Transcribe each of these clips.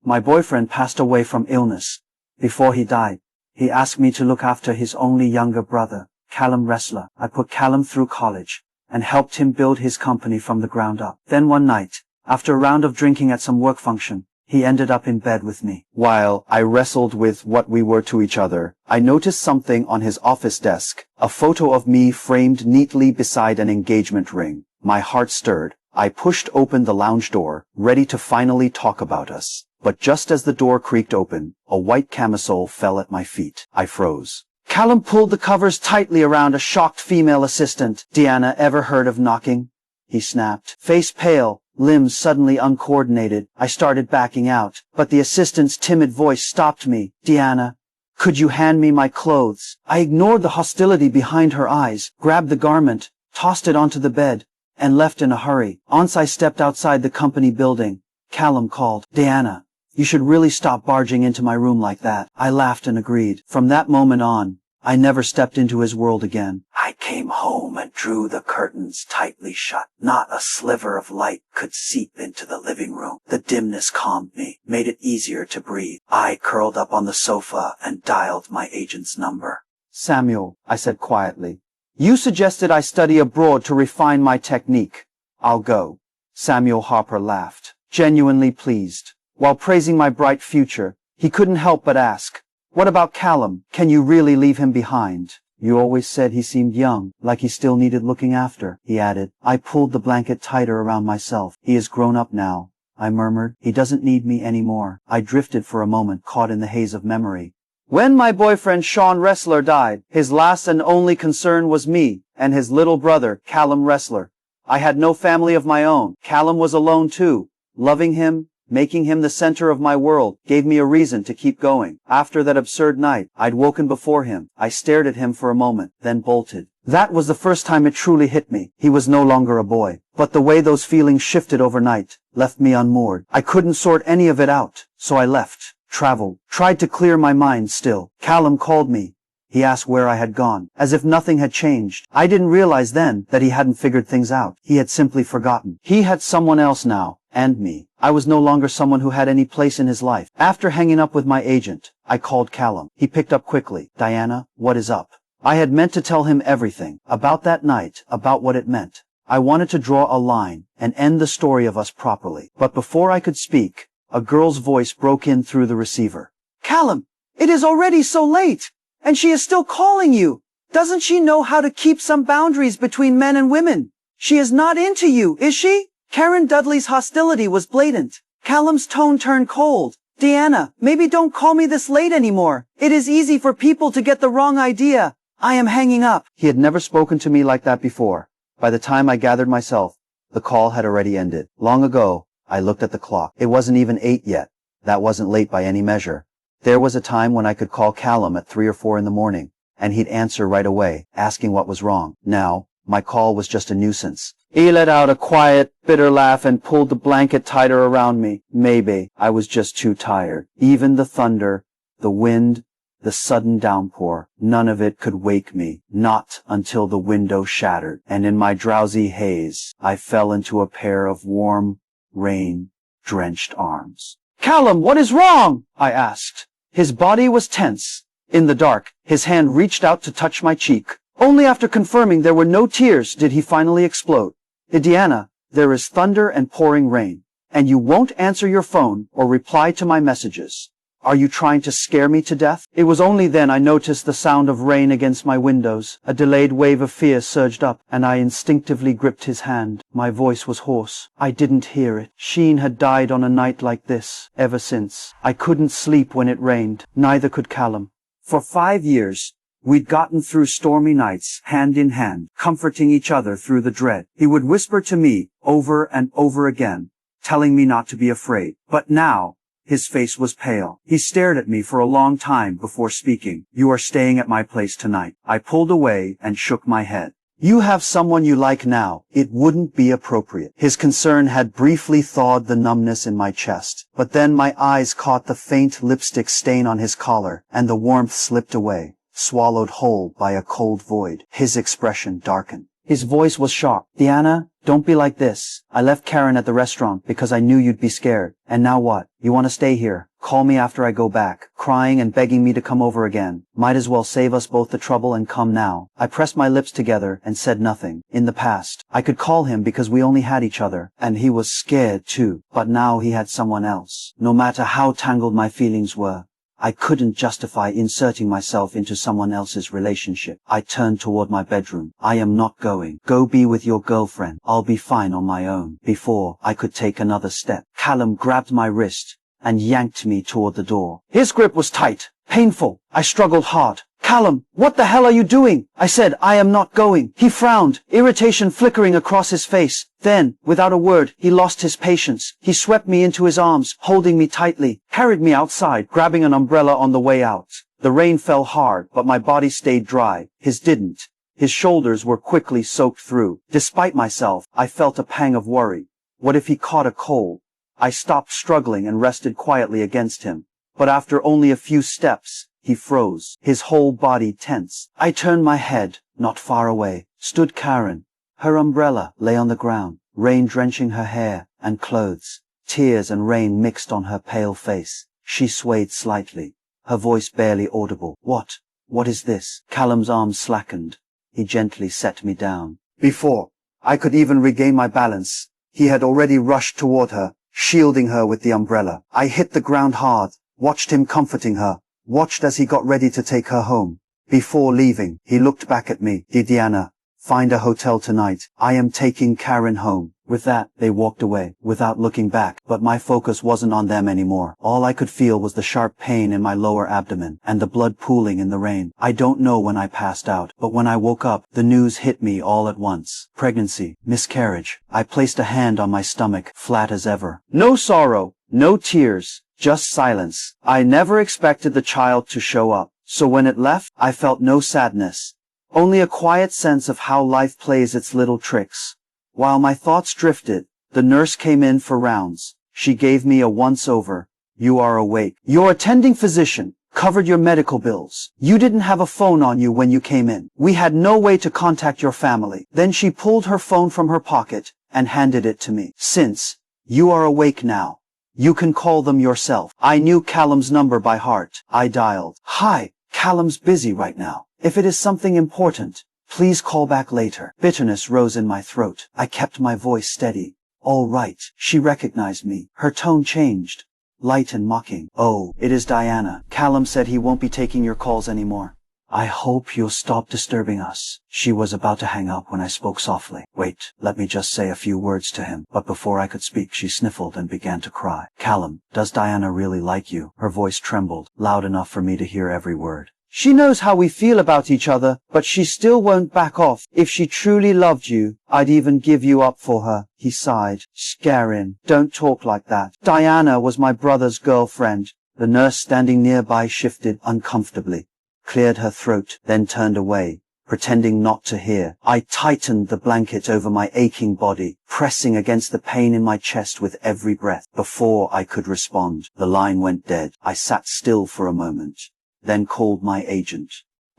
My boyfriend passed away from illness. Before he died, he asked me to look after his only younger brother, Callum Wrestler. I put Callum through college and helped him build his company from the ground up. Then one night, after a round of drinking at some work function, he ended up in bed with me. While I wrestled with what we were to each other, I noticed something on his office desk, a photo of me framed neatly beside an engagement ring. My heart stirred. I pushed open the lounge door, ready to finally talk about us. But just as the door creaked open, a white camisole fell at my feet. I froze. Callum pulled the covers tightly around a shocked female assistant. "Deanna, ever heard of knocking?" he snapped. Face pale, limbs suddenly uncoordinated, I started backing out, but the assistant's timid voice stopped me. "Deanna, could you hand me my clothes?" I ignored the hostility behind her eyes, grabbed the garment, tossed it onto the bed, and left in a hurry. Once I stepped outside the company building, Callum called, "Deanna, you should really stop barging into my room like that." I laughed and agreed. From that moment on, I never stepped into his world again. I came home and drew the curtains tightly shut. Not a sliver of light could seep into the living room. The dimness calmed me, made it easier to breathe. I curled up on the sofa and dialed my agent's number. "Samuel," I said quietly, "you suggested I study abroad to refine my technique. I'll go." Samuel Harper laughed, genuinely pleased. While praising my bright future, he couldn't help but ask, "What about Callum? Can you really leave him behind?" "You always said he seemed young, like he still needed looking after," he added. I pulled the blanket tighter around myself. "He is grown up now," I murmured. "He doesn't need me anymore." I drifted for a moment, caught in the haze of memory. When my boyfriend Sean Wrestler died, his last and only concern was me and his little brother, Callum Wrestler. I had no family of my own. Callum was alone too. Loving him, making him the center of my world, gave me a reason to keep going. After that absurd night, I'd woken before him. I stared at him for a moment, then bolted. That was the first time it truly hit me. He was no longer a boy. But the way those feelings shifted overnight left me unmoored. I couldn't sort any of it out, so I left, traveled, tried to clear my mind still. Callum called me. He asked where I had gone, as if nothing had changed. I didn't realize then that he hadn't figured things out. He had simply forgotten. He had someone else now, and me. I was no longer someone who had any place in his life. After hanging up with my agent, I called Callum. He picked up quickly. "Diana, what is up?" I had meant to tell him everything, about that night, about what it meant. I wanted to draw a line and end the story of us properly. But before I could speak, a girl's voice broke in through the receiver. "Callum, it is already so late, and she is still calling you. Doesn't she know how to keep some boundaries between men and women? She is not into you, is she?" Karen Dudley's hostility was blatant. Callum's tone turned cold. "Deanna, maybe don't call me this late anymore. It is easy for people to get the wrong idea. I am hanging up." He had never spoken to me like that before. By the time I gathered myself, the call had already ended. Long ago, I looked at the clock. It wasn't even 8 yet. That wasn't late by any measure. There was a time when I could call Callum at 3 or 4 in the morning, and he'd answer right away, asking what was wrong. Now, my call was just a nuisance. He let out a quiet, bitter laugh and pulled the blanket tighter around me. Maybe I was just too tired. Even the thunder, the wind, the sudden downpour, none of it could wake me. Not until the window shattered, and in my drowsy haze, I fell into a pair of warm, rain-drenched arms. "Callum, what is wrong?" I asked. His body was tense. In the dark, his hand reached out to touch my cheek. Only after confirming there were no tears did he finally explode. "Deanna, there is thunder and pouring rain, and you won't answer your phone or reply to my messages. Are you trying to scare me to death?" It was only then I noticed the sound of rain against my windows. A delayed wave of fear surged up, and I instinctively gripped his hand. My voice was hoarse. I didn't hear it. Sheen had died on a night like this. Ever since, I couldn't sleep when it rained. Neither could Callum. For 5 years, we'd gotten through stormy nights, hand in hand, comforting each other through the dread. He would whisper to me, over and over again, telling me not to be afraid. But now, his face was pale. He stared at me for a long time before speaking. "You are staying at my place tonight." I pulled away and shook my head. "You have someone you like now. It wouldn't be appropriate." His concern had briefly thawed the numbness in my chest. But then my eyes caught the faint lipstick stain on his collar, and the warmth slipped away, swallowed whole by a cold void. His expression darkened. His voice was sharp. Diana, don't be like this. I left Karen at the restaurant because I knew you'd be scared. And now what? You want to stay here? Call me after I go back, crying and begging me to come over again. Might as well save us both the trouble and come now. I pressed my lips together and said nothing. In the past, I could call him because we only had each other, and he was scared too. But now he had someone else. No matter how tangled my feelings were, I couldn't justify inserting myself into someone else's relationship. I turned toward my bedroom. I am not going. Go be with your girlfriend. I'll be fine on my own. Before I could take another step, Callum grabbed my wrist and yanked me toward the door. His grip was tight, painful. I struggled hard. Callum, what the hell are you doing? I said, I am not going. He frowned, irritation flickering across his face. Then, without a word, he lost his patience. He swept me into his arms, holding me tightly, carried me outside, grabbing an umbrella on the way out. The rain fell hard, but my body stayed dry. His didn't. His shoulders were quickly soaked through. Despite myself, I felt a pang of worry. What if he caught a cold? I stopped struggling and rested quietly against him. But after only a few steps, he froze, his whole body tense. I turned my head. Not far away stood Karen. Her umbrella lay on the ground, rain drenching her hair and clothes. Tears and rain mixed on her pale face. She swayed slightly, her voice barely audible. What is this? Callum's arms slackened. He gently set me down. Before I could even regain my balance, he had already rushed toward her, shielding her with the umbrella. I hit the ground hard, watched him comforting her, watched as he got ready to take her home. Before leaving, he looked back at me. Diana, find a hotel tonight. I am taking Karen home. With that, they walked away, without looking back, but my focus wasn't on them anymore. All I could feel was the sharp pain in my lower abdomen, and the blood pooling in the rain. I don't know when I passed out, but when I woke up, the news hit me all at once. Pregnancy, miscarriage. I placed a hand on my stomach, flat as ever. No sorrow, no tears, just silence. I never expected the child to show up, so when it left, I felt no sadness. Only a quiet sense of how life plays its little tricks. While my thoughts drifted, the nurse came in for rounds. She gave me a once-over. You are awake. Your attending physician covered your medical bills. You didn't have a phone on you when you came in. We had no way to contact your family. Then she pulled her phone from her pocket and handed it to me. Since you are awake now, you can call them yourself. I knew Callum's number by heart. I dialed. Hi, Callum's busy right now. If it is something important, please call back later. Bitterness rose in my throat. I kept my voice steady. All right. She recognized me. Her tone changed. Light and mocking. Oh, it is Diana. Callum said he won't be taking your calls anymore. I hope you'll stop disturbing us. She was about to hang up when I spoke softly. Wait, let me just say a few words to him. But before I could speak, she sniffled and began to cry. Callum, does Diana really like you? Her voice trembled, loud enough for me to hear every word. She knows how we feel about each other, but she still won't back off. If she truly loved you, I'd even give you up for her. He sighed. Scarin, don't talk like that. Diana was my brother's girlfriend. The nurse standing nearby shifted uncomfortably, cleared her throat, then turned away, pretending not to hear. I tightened the blanket over my aching body, pressing against the pain in my chest with every breath. Before I could respond, the line went dead. I sat still for a moment, then called my agent.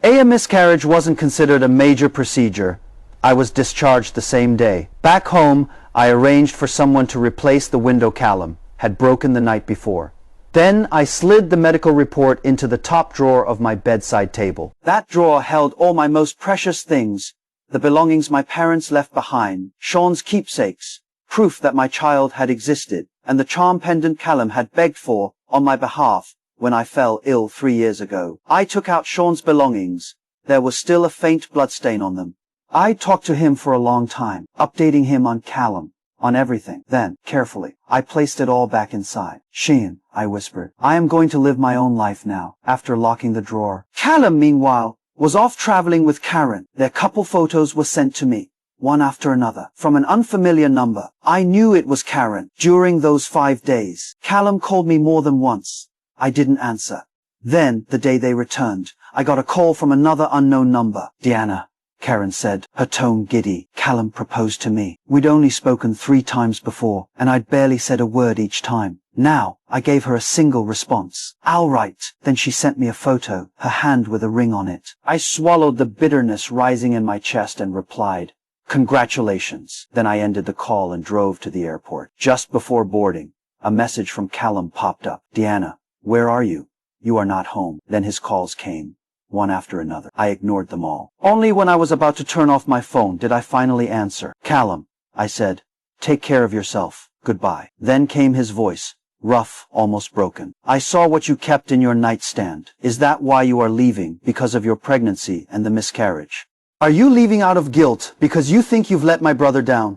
A miscarriage wasn't considered a major procedure. I was discharged the same day. Back home, I arranged for someone to replace the window Callum had broken the night before. Then I slid the medical report into the top drawer of my bedside table. That drawer held all my most precious things, the belongings my parents left behind, Sean's keepsakes, proof that my child had existed, and the charm pendant Callum had begged for on my behalf when I fell ill 3 years ago. I took out Sean's belongings. There was still a faint bloodstain on them. I talked to him for a long time, updating him on Callum, on everything. Then, carefully, I placed it all back inside. Sheen, I whispered, I am going to live my own life now, after locking the drawer. Callum, meanwhile, was off traveling with Karen. Their couple photos were sent to me, one after another, from an unfamiliar number. I knew it was Karen. During those 5 days, Callum called me more than once. I didn't answer. Then, the day they returned, I got a call from another unknown number. Diana, Karen said, her tone giddy. Callum proposed to me. We'd only spoken 3 times before, and I'd barely said a word each time. Now, I gave her a single response. All right. Then she sent me a photo, her hand with a ring on it. I swallowed the bitterness rising in my chest and replied, Congratulations. Then I ended the call and drove to the airport. Just before boarding, a message from Callum popped up. Deanna, where are you? You are not home. Then his calls came, one after another. I ignored them all. Only when I was about to turn off my phone did I finally answer. Callum, I said, take care of yourself. Goodbye. Then came his voice, rough, almost broken. I saw what you kept in your nightstand. Is that why you are leaving? Because of your pregnancy and the miscarriage? Are you leaving out of guilt because you think you've let my brother down?